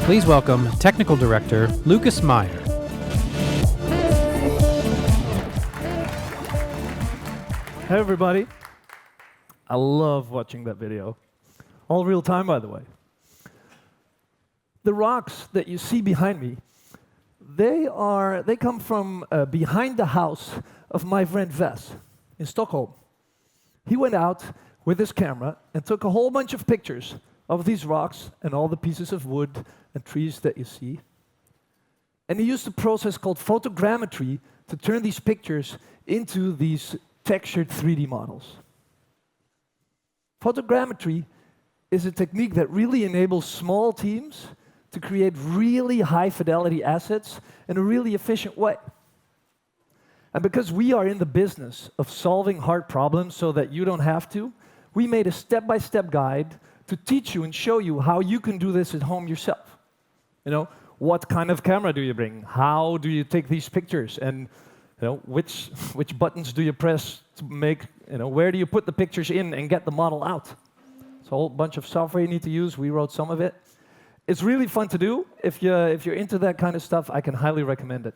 Please welcome Technical Director Lucas Meijer. Hey everybody. I love watching that video. All real time, by the way. The rocks that you see behind me, they come from behind the house of my friend Wes in Stockholm. He went out with his camera and took a whole bunch of pictures of these rocks and all the pieces of wood and trees that you see. And he used a process called photogrammetry to turn these pictures into these textured 3D models. Photogrammetry is a technique that really enables small teams to create really high-fidelity assets in a really efficient way. And because we are in the business of solving hard problems so that you don't have to, we made a step-by-step guide to teach you and show you how you can do this at home yourself. You know, what kind of camera do you bring? How do you take these pictures? And which buttons do you press to make, where do you put the pictures in and get the model out? It's a whole bunch of software you need to use. We wrote some of it. It's really fun to do. If you're into that kind of stuff, I can highly recommend it.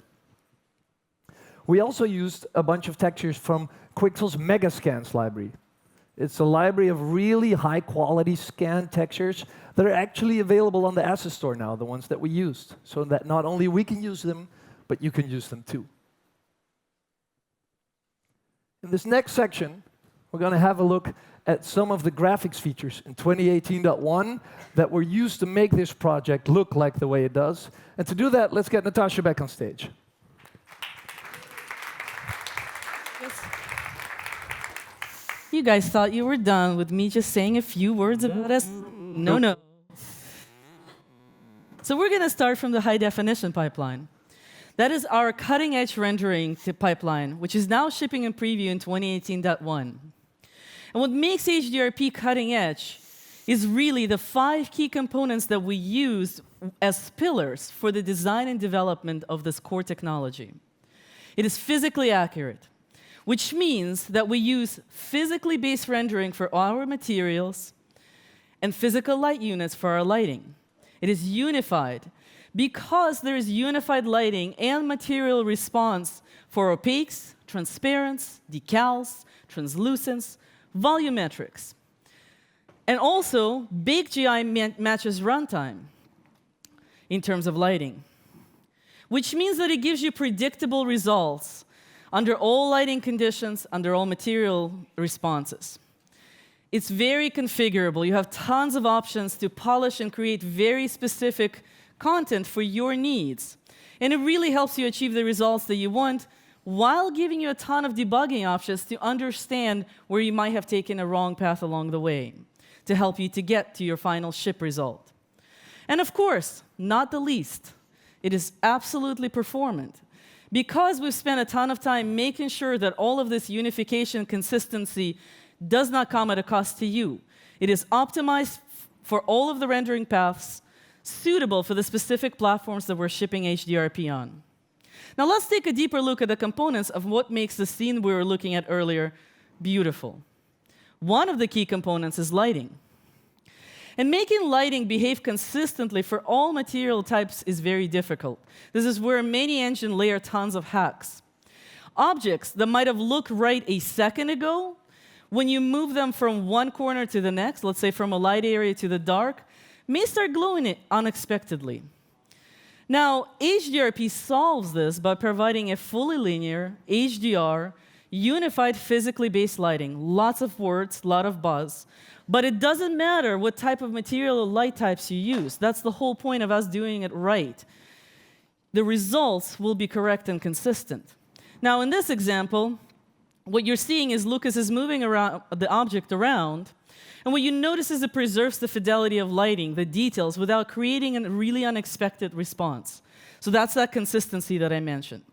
We also used a bunch of textures from Quixel's Megascans library. It's a library of really high-quality scan textures that are actually available on the Asset Store now, the ones that we used, so that not only we can use them, but you can use them too. In this next section, we're going to have a look at some of the graphics features in 2018.1 that were used to make this project look like the way it does. And to do that, let's get Natasha back on stage. You guys thought you were done with me just saying a few words about us? No. So we're going to start from the high-definition pipeline. That is our cutting-edge rendering pipeline, which is now shipping in preview in 2018.1. And what makes HDRP cutting-edge is really the 5 key components that we use as pillars for the design and development of this core technology. It is physically accurate, which means that we use physically based rendering for our materials and physical light units for our lighting. It is unified, because there is unified lighting and material response for opaques, transparents, decals, translucents, volumetrics. And also, Bake GI matches runtime in terms of lighting, which means that it gives you predictable results under all lighting conditions, under all material responses. It's very configurable. You have tons of options to polish and create very specific content for your needs. And it really helps you achieve the results that you want while giving you a ton of debugging options to understand where you might have taken a wrong path along the way to help you to get to your final ship result. And of course, not the least, it is absolutely performant. Because we've spent a ton of time making sure that all of this unification consistency does not come at a cost to you. It is optimized for all of the rendering paths suitable for the specific platforms that we're shipping HDRP on. Now let's take a deeper look at the components of what makes the scene we were looking at earlier beautiful. One of the key components is lighting. And making lighting behave consistently for all material types is very difficult. This is where many engines layer tons of hacks. Objects that might have looked right a second ago, when you move them from one corner to the next, let's say from a light area to the dark, may start glowing unexpectedly. Now, HDRP solves this by providing a fully linear, HDR, unified physically based lighting. Lots of words, lot of buzz. But it doesn't matter what type of material or light types you use. That's the whole point of us doing it right. The results will be correct and consistent. Now, in this example, what you're seeing is Lucas is moving around the object around, and what you notice is it preserves the fidelity of lighting, the details, without creating a really unexpected response. So that's that consistency that I mentioned.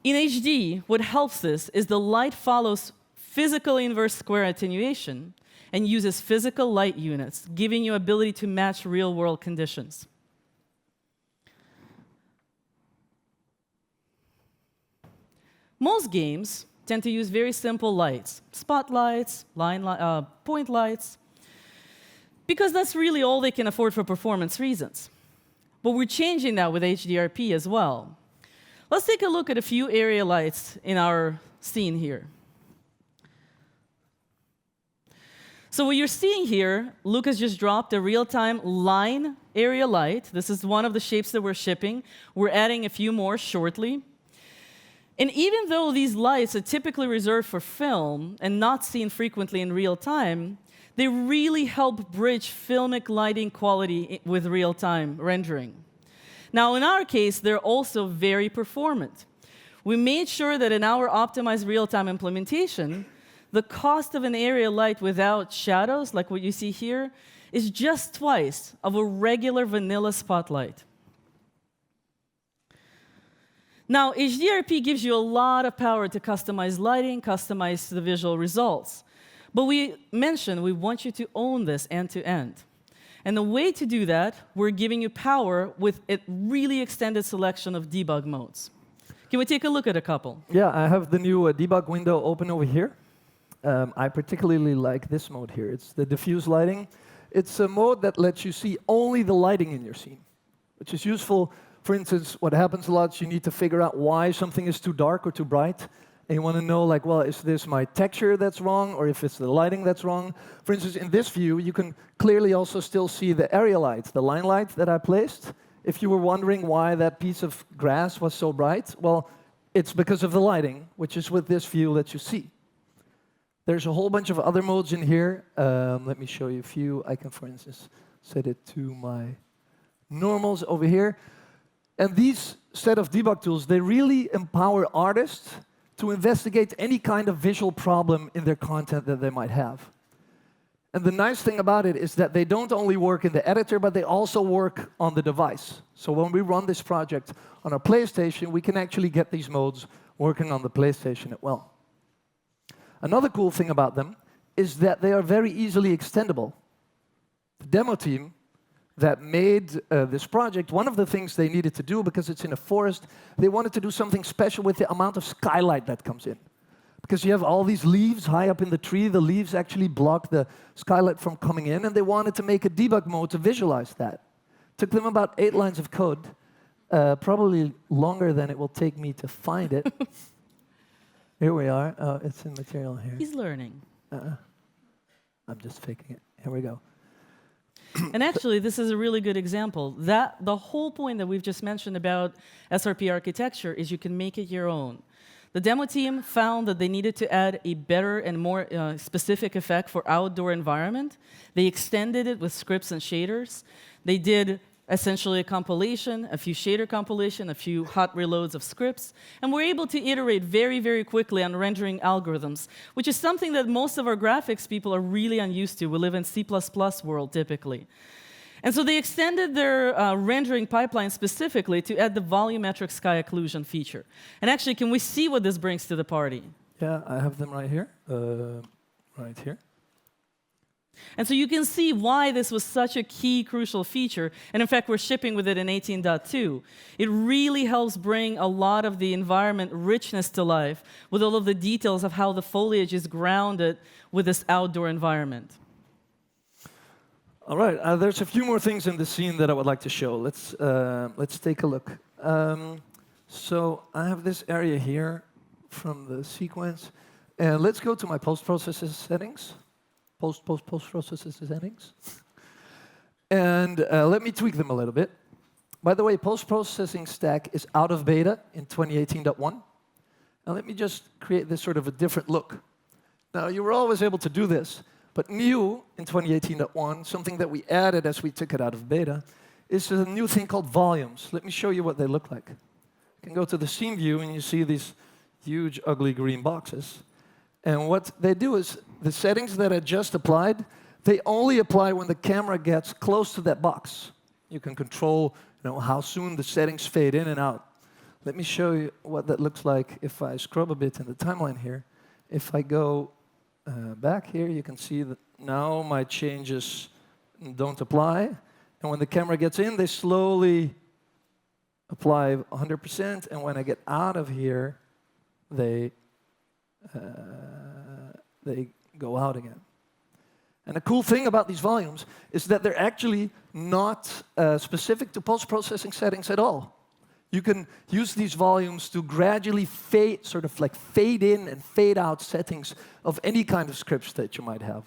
In HD, what helps this is the light follows physical inverse square attenuation and uses physical light units, giving you ability to match real-world conditions. Most games tend to use very simple lights, spotlights, point lights. because that's really all they can afford for performance reasons. But we're changing that with HDRP as well. Let's take a look at a few area lights in our scene here. So what you're seeing here, Lucas just dropped a real-time line area light. This is one of the shapes that we're shipping. We're adding a few more shortly. And even though these lights are typically reserved for film and not seen frequently in real time, they really help bridge filmic lighting quality with real-time rendering. Now, in our case, they're also very performant. We made sure that in our optimized real-time implementation, the cost of an area light without shadows, like what you see here, is just twice of a regular vanilla spotlight. Now, HDRP gives you a lot of power to customize lighting, customize the visual results. But we mentioned we want you to own this end to end. And the way to do that, we're giving you power with a really extended selection of debug modes. Can we take a look at a couple? Yeah, I have the new debug window open over here. I particularly like this mode here. It's the diffuse lighting. It's a mode that lets you see only the lighting in your scene, which is useful. For instance, what happens a lot is you need to figure out why something is too dark or too bright. And you want to know, like, well, is this my texture that's wrong, or if it's the lighting that's wrong? For instance, in this view, you can clearly also still see the area light, the line light that I placed. If you were wondering why that piece of grass was so bright, well, it's because of the lighting, which is with this view that you see. There's a whole bunch of other modes in here. Let me show you a few. I can, for instance, set it to my normals over here. And these set of debug tools, they really empower artists to investigate any kind of visual problem in their content that they might have. And the nice thing about it is that they don't only work in the editor, but they also work on the device. So when we run this project on our PlayStation, we can actually get these modes working on the PlayStation as well. Another cool thing about them is that they are very easily extendable. The demo team that made this project, one of the things they needed to do, because it's in a forest, they wanted to do something special with the amount of skylight that comes in. Because you have all these leaves high up in the tree, the leaves actually block the skylight from coming in, and they wanted to make a debug mode to visualize that. Took them about 8 lines of code, probably longer than it will take me to find it. Here we are. Oh, it's in material here. He's learning. I'm just faking it. Here we go. And actually, this is a really good example. The whole point that we've just mentioned about SRP architecture is you can make it your own. The demo team found that they needed to add a better and more specific effect for outdoor environment. They extended it with scripts and shaders. They did essentially a compilation, a few shader compilation, a few hot reloads of scripts, and we're able to iterate very, very quickly on rendering algorithms, which is something that most of our graphics people are really unused to. We live in C++ world typically. And so they extended their rendering pipeline specifically to add the volumetric sky occlusion feature. And actually, can we see what this brings to the party? Yeah, I have them right here. Right here. And so you can see why this was such a key, crucial feature. And in fact, we're shipping with it in 18.2. It really helps bring a lot of the environment richness to life with all of the details of how the foliage is grounded with this outdoor environment. All right, there's a few more things in the scene that I would like to show. Let's take a look. So I have this area here from the sequence. And let's go to my post-processing settings. Post-processing settings. And let me tweak them a little bit. By the way, post-processing stack is out of beta in 2018.1. And let me just create this sort of a different look. Now, you were always able to do this, but new in 2018.1, something that we added as we took it out of beta, is a new thing called volumes. Let me show you what they look like. You can go to the scene view, and you see these huge, ugly green boxes. And what they do is, the settings that I just applied, they only apply when the camera gets close to that box. You can control how soon the settings fade in and out. Let me show you what that looks like if I scrub a bit in the timeline here. If I go back here, you can see that now my changes don't apply. And when the camera gets in, they slowly apply 100%. And when I get out of here, they go out again. And the cool thing about these volumes is that they're actually not specific to post-processing settings at all. You can use these volumes to gradually fade, sort of like fade in and fade out settings of any kind of scripts that you might have.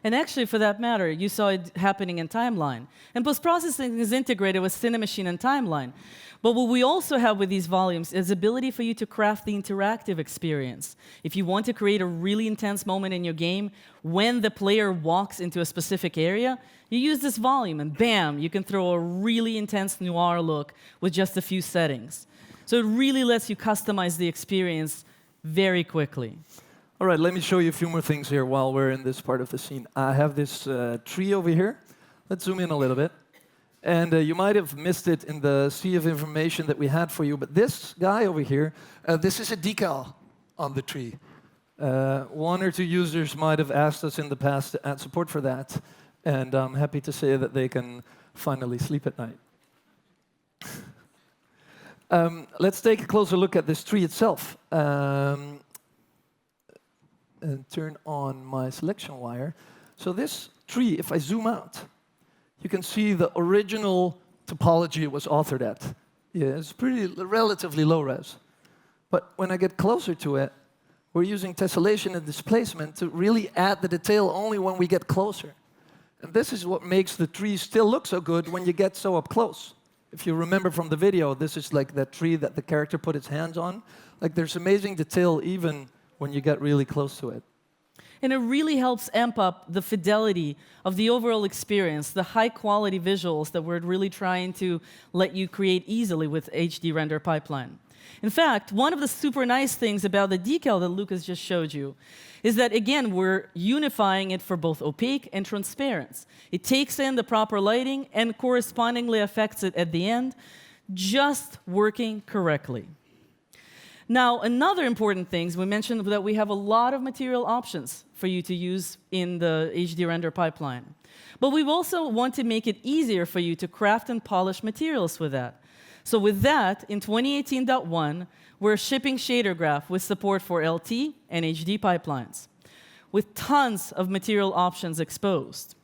And actually, for that matter, you saw it happening in Timeline. And post-processing is integrated with Cinemachine and Timeline. But what we also have with these volumes is the ability for you to craft the interactive experience. If you want to create a really intense moment in your game, when the player walks into a specific area, you use this volume, and bam, you can throw a really intense noir look with just a few settings. So it really lets you customize the experience very quickly. All right, let me show you a few more things here while we're in this part of the scene. I have this tree over here. Let's zoom in a little bit. And you might have missed it in the sea of information that we had for you, but this guy over here, this is a decal on the tree. One or two users might have asked us in the past to add support for that, and I'm happy to say that they can finally sleep at night. Let's take a closer look at this tree itself. And turn on my selection wire. So this tree, if I zoom out, you can see the original topology it was authored at. Yeah, it's pretty relatively low res. But when I get closer to it, we're using tessellation and displacement to really add the detail only when we get closer. And this is what makes the tree still look so good when you get so up close. If you remember from the video, this is like that tree that the character put his hands on. Like there's amazing detail even when you get really close to it. And it really helps amp up the fidelity of the overall experience, the high-quality visuals that we're really trying to let you create easily with HD Render Pipeline. In fact, one of the super nice things about the decal that Lucas just showed you is that, again, we're unifying it for both opaque and transparent. It takes in the proper lighting and correspondingly affects it at the end, just working correctly. Now, another important thing is we mentioned that we have a lot of material options for you to use in the HD Render Pipeline. But we also want to make it easier for you to craft and polish materials with that. So with that, in 2018.1, we're shipping Shader Graph with support for LT and HD pipelines, with tons of material options exposed.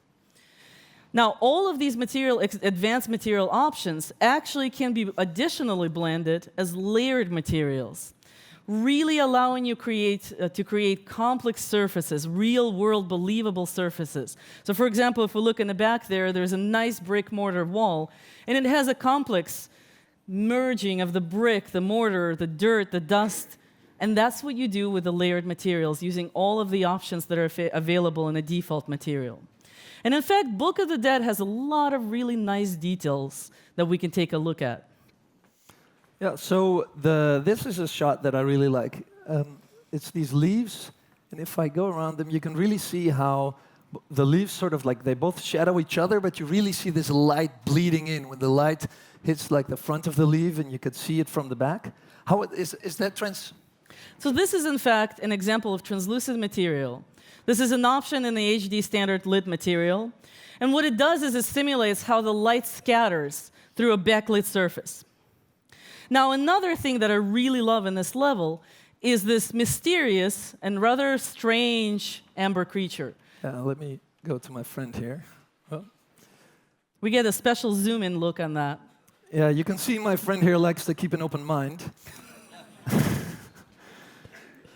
Now, all of these advanced material options actually can be additionally blended as layered materials, really allowing you to create complex surfaces, real-world believable surfaces. So for example, if we look in the back there, there's a nice brick mortar wall, and it has a complex merging of the brick, the mortar, the dirt, the dust, and that's what you do with the layered materials, using all of the options that are available in the default material. And in fact, Book of the Dead has a lot of really nice details that we can take a look at. Yeah, so this is a shot that I really like. It's these leaves, and if I go around them, you can really see how the leaves sort of like, they both shadow each other, but you really see this light bleeding in when the light hits like the front of the leaf, and you could see it from the back. How is that So this is, in fact, an example of translucent material. This is an option in the HD standard lit material. And what it does is it simulates how the light scatters through a backlit surface. Now, another thing that I really love in this level is this mysterious and rather strange amber creature. Let me go to my friend here. Oh. We get a special zoom-in look on that. Yeah, you can see my friend here likes to keep an open mind.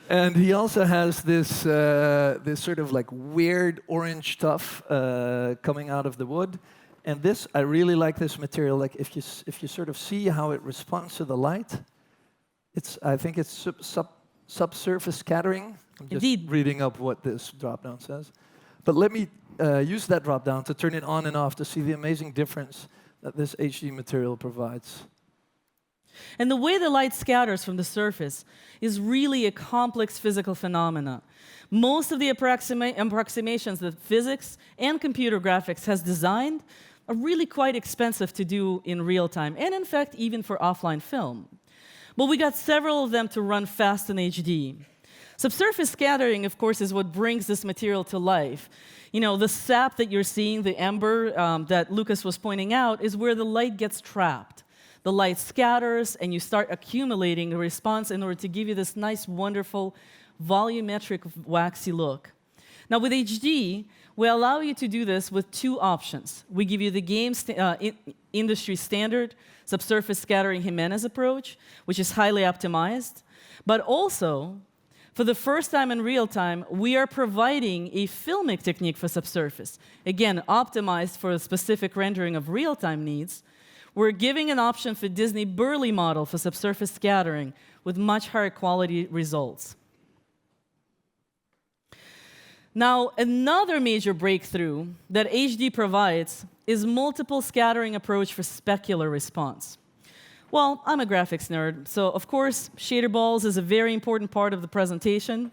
And he also has this, this sort of like weird orange stuff coming out of the wood. And this, I really like this material. Like if you sort of see how it responds to the light, I think it's subsurface scattering. I'm just Indeed. reading up what this dropdown says. But let me use that dropdown to turn it on and off to see the amazing difference that this HD material provides. And the way the light scatters from the surface is really a complex physical phenomena. Most of the approximations that physics and computer graphics has designed are really quite expensive to do in real time, and in fact, even for offline film. But we got several of them to run fast in HD. Subsurface scattering, of course, is what brings this material to life. You know, the sap that you're seeing, the ember that Lucas was pointing out, is where the light gets trapped. The light scatters, and you start accumulating a response in order to give you this nice, wonderful, volumetric, waxy look. Now, with HD, we allow you to do this with two options. We give you the game industry standard subsurface scattering Jimenez approach, which is highly optimized. But also, for the first time in real time, we are providing a filmic technique for subsurface. Again, optimized for a specific rendering of real-time needs. We're giving an option for Disney Burley model for subsurface scattering with much higher quality results. Now, another major breakthrough that HD provides is multiple scattering approach for specular response. Well, I'm a graphics nerd, so of course, shader balls is a very important part of the presentation.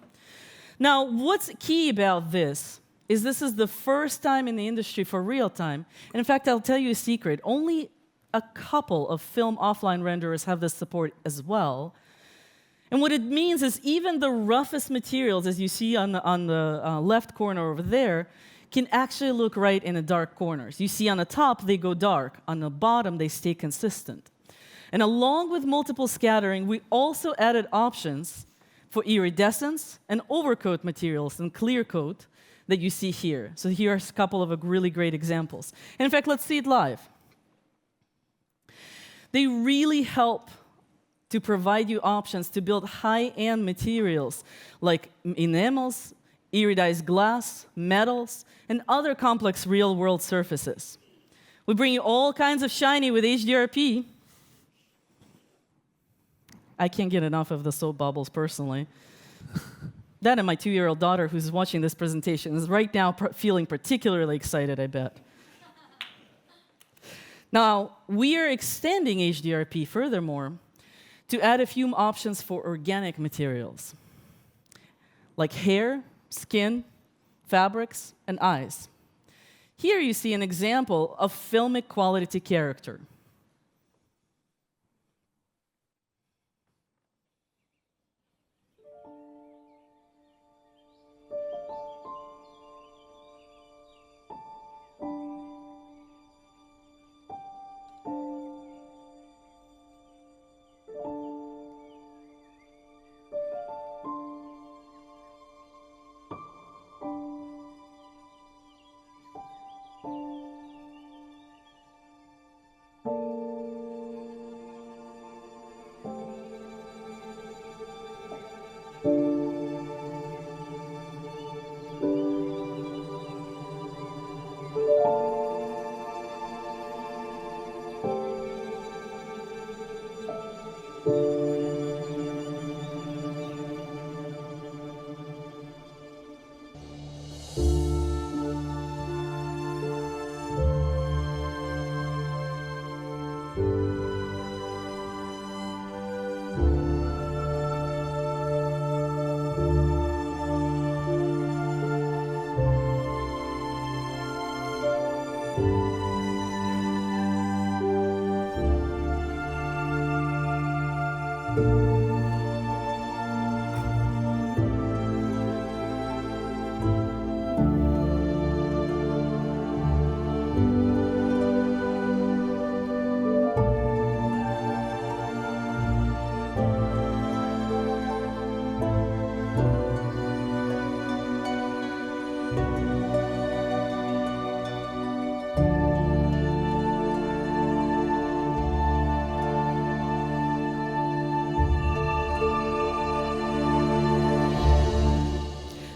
Now, what's key about this is the first time in the industry for real time. And in fact, I'll tell you a secret. Only a couple of film offline renderers have this support as well. And what it means is even the roughest materials, as you see on the left corner over there, can actually look right in the dark corners. You see on the top, they go dark. On the bottom, they stay consistent. And along with multiple scattering, we also added options for iridescence and overcoat materials and clear coat that you see here. So here are a couple of really great examples. And in fact, let's see it live. They really help to provide you options to build high-end materials like enamels, iridized glass, metals, and other complex real-world surfaces. We bring you all kinds of shiny with HDRP. I can't get enough of the soap bubbles personally. That and my 2-year-old daughter who's watching this presentation is right now feeling particularly excited, I bet. Now, we are extending HDRP furthermore to add a few options for organic materials, like hair, skin, fabrics, and eyes. Here you see an example of filmic quality to character.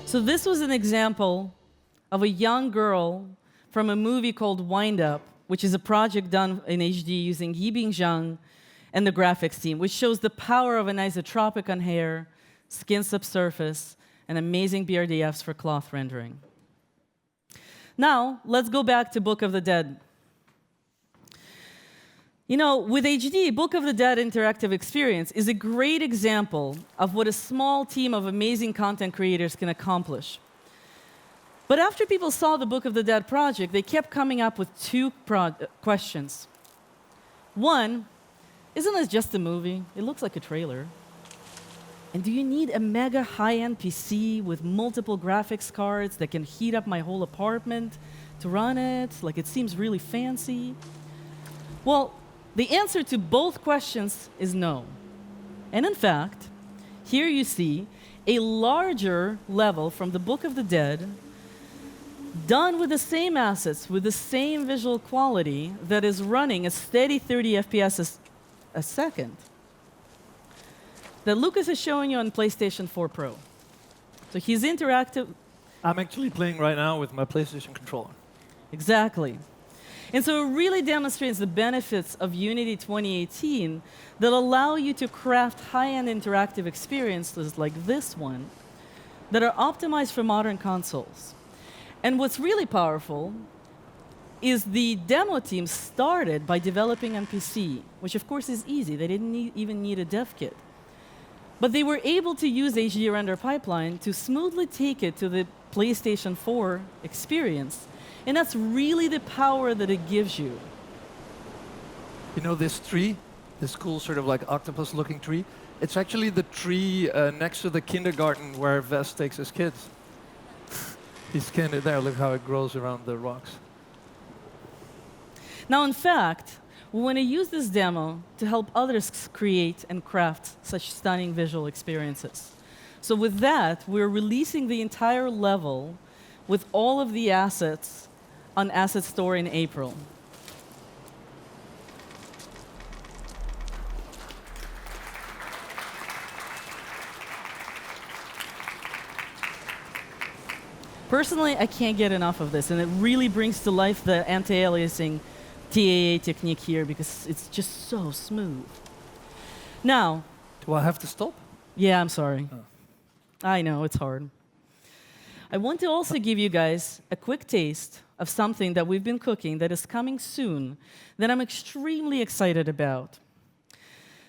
So this was an example of a young girl from a movie called Wind Up, which is a project done in HD using Yibing Zhang and the graphics team, which shows the power of an isotropic on hair, skin subsurface, and amazing BRDFs for cloth rendering. Now, let's go back to Book of the Dead. You know, with HD, Book of the Dead interactive experience is a great example of what a small team of amazing content creators can accomplish. But after people saw the Book of the Dead project, they kept coming up with two questions. One, isn't this just a movie? It looks like a trailer. And do you need a mega high-end PC with multiple graphics cards that can heat up my whole apartment to run it? Like, it seems really fancy. Well, the answer to both questions is no. And in fact, here you see a larger level from the Book of the Dead done with the same assets, with the same visual quality that is running a steady 30 FPS a second, that Lucas is showing you on PlayStation 4 Pro. So he's interactive. I'm actually playing right now with my PlayStation controller. Exactly. And so it really demonstrates the benefits of Unity 2018 that allow you to craft high-end interactive experiences like this one that are optimized for modern consoles. And what's really powerful is the demo team started by developing on PC, which of course is easy. They didn't even need a dev kit. But they were able to use HD render pipeline to smoothly take it to the PlayStation 4 experience. And that's really the power that it gives you. You know this tree, this cool sort of like octopus-looking tree? It's actually the tree next to the kindergarten where Wes takes his kids. He's kind of there. Look how it grows around the rocks. Now, in fact, we want to use this demo to help others create and craft such stunning visual experiences. So with that, we're releasing the entire level with all of the assets on Asset Store in April. Personally, I can't get enough of this, and it really brings to life the anti-aliasing TAA technique here because it's just so smooth. Now, do I have to stop? Yeah, I'm sorry. Oh. I know, it's hard. I want to also give you guys a quick taste of something that we've been cooking that is coming soon that I'm extremely excited about.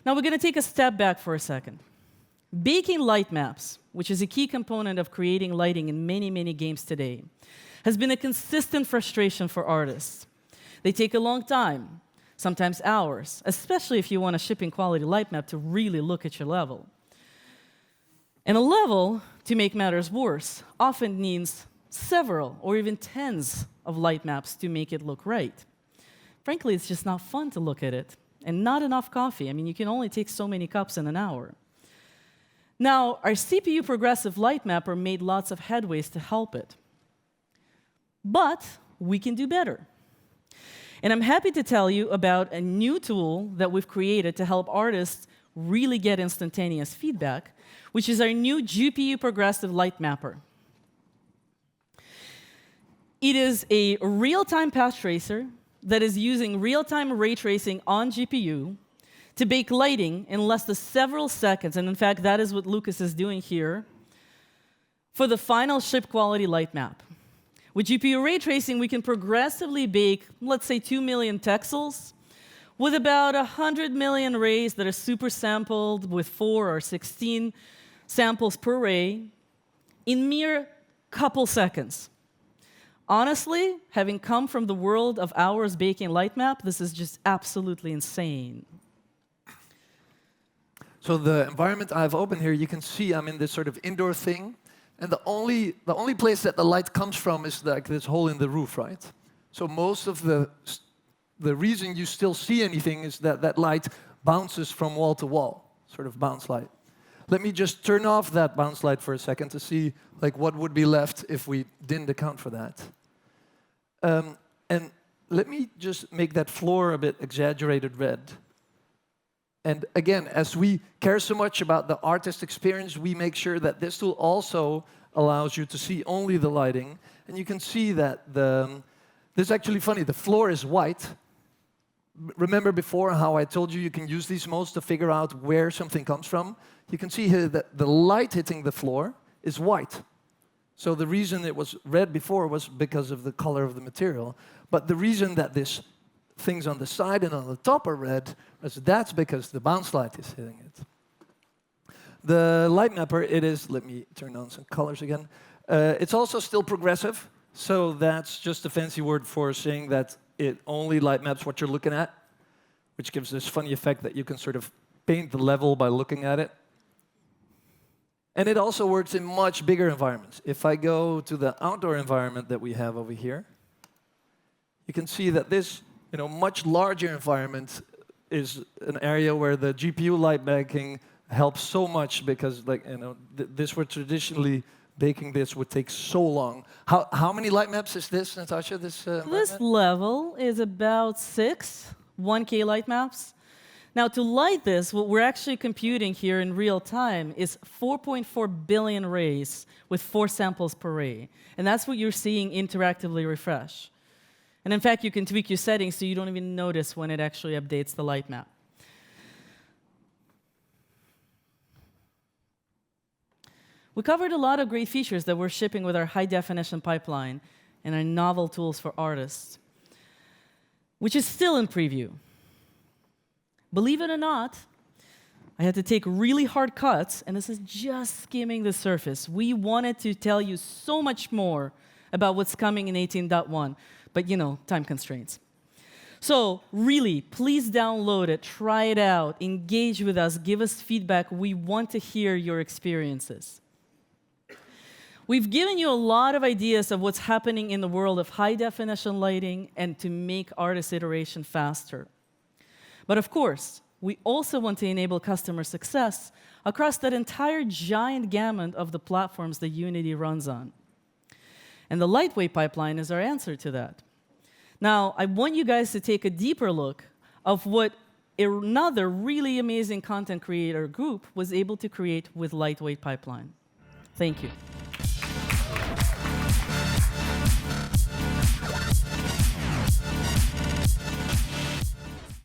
Now, we're going to take a step back for a second. Baking light maps, which is a key component of creating lighting in many, many games today, has been a consistent frustration for artists. They take a long time, sometimes hours, especially if you want a shipping quality light map to really look at your level. And a level, to make matters worse, often needs several or even tens of light maps to make it look right. Frankly, it's just not fun to look at it, and not enough coffee. I mean, you can only take so many cups in an hour. Now, our CPU progressive light mapper made lots of headways to help it. But we can do better. And I'm happy to tell you about a new tool that we've created to help artists really get instantaneous feedback, which is our new GPU progressive light mapper. It is a real-time path tracer that is using real-time ray tracing on GPU to bake lighting in less than several seconds, and in fact, that is what Lucas is doing here, for the final ship quality light map. With GPU ray tracing, we can progressively bake, let's say, 2 million texels with about 100 million rays that are super sampled with 4 or 16 samples per ray in mere couple seconds. Honestly, having come from the world of hours baking light map, this is just absolutely insane. So the environment I've opened here, you can see I'm in this sort of indoor thing. And the only place that the light comes from is like this hole in the roof, right? So most of the reason you still see anything is that that light bounces from wall to wall, sort of bounce light. Let me just turn off that bounce light for a second to see like what would be left if we didn't account for that. And let me just make that floor a bit exaggerated red. And again, as we care so much about the artist experience, we make sure that this tool also allows you to see only the lighting. And you can see that this is actually funny. The floor is white. Remember before how I told you you can use these modes to figure out where something comes from? You can see here that the light hitting the floor is white. So the reason it was red before was because of the color of the material. But the reason that this things on the side and on the top are red, that's because the bounce light is hitting it. The light mapper, it is, let me turn on some colors again. It's also still progressive, so that's just a fancy word for saying that it only light maps what you're looking at, which gives this funny effect that you can sort of paint the level by looking at it. And it also works in much bigger environments. If I go to the outdoor environment that we have over here, you can see that this much larger environment is an area where the GPU light banking helps so much because, this would traditionally baking this would take so long. How many light maps is this, Natasha? This light map? level is about 6 1K light maps. Now, to light this, what we're actually computing here in real time is 4.4 billion rays with 4 samples per ray. And that's what you're seeing interactively refresh. And in fact, you can tweak your settings so you don't even notice when it actually updates the light map. We covered a lot of great features that we're shipping with our high-definition pipeline and our novel tools for artists, which is still in preview. Believe it or not, I had to take really hard cuts, and this is just skimming the surface. We wanted to tell you so much more about what's coming in 18.1, but time constraints. So really, please download it, try it out, engage with us, give us feedback. We want to hear your experiences. We've given you a lot of ideas of what's happening in the world of high-definition lighting and to make artist iteration faster. But of course, we also want to enable customer success across that entire giant gamut of the platforms that Unity runs on. And the Lightweight pipeline is our answer to that. Now, I want you guys to take a deeper look of what another really amazing content creator group was able to create with Lightweight pipeline. Thank you.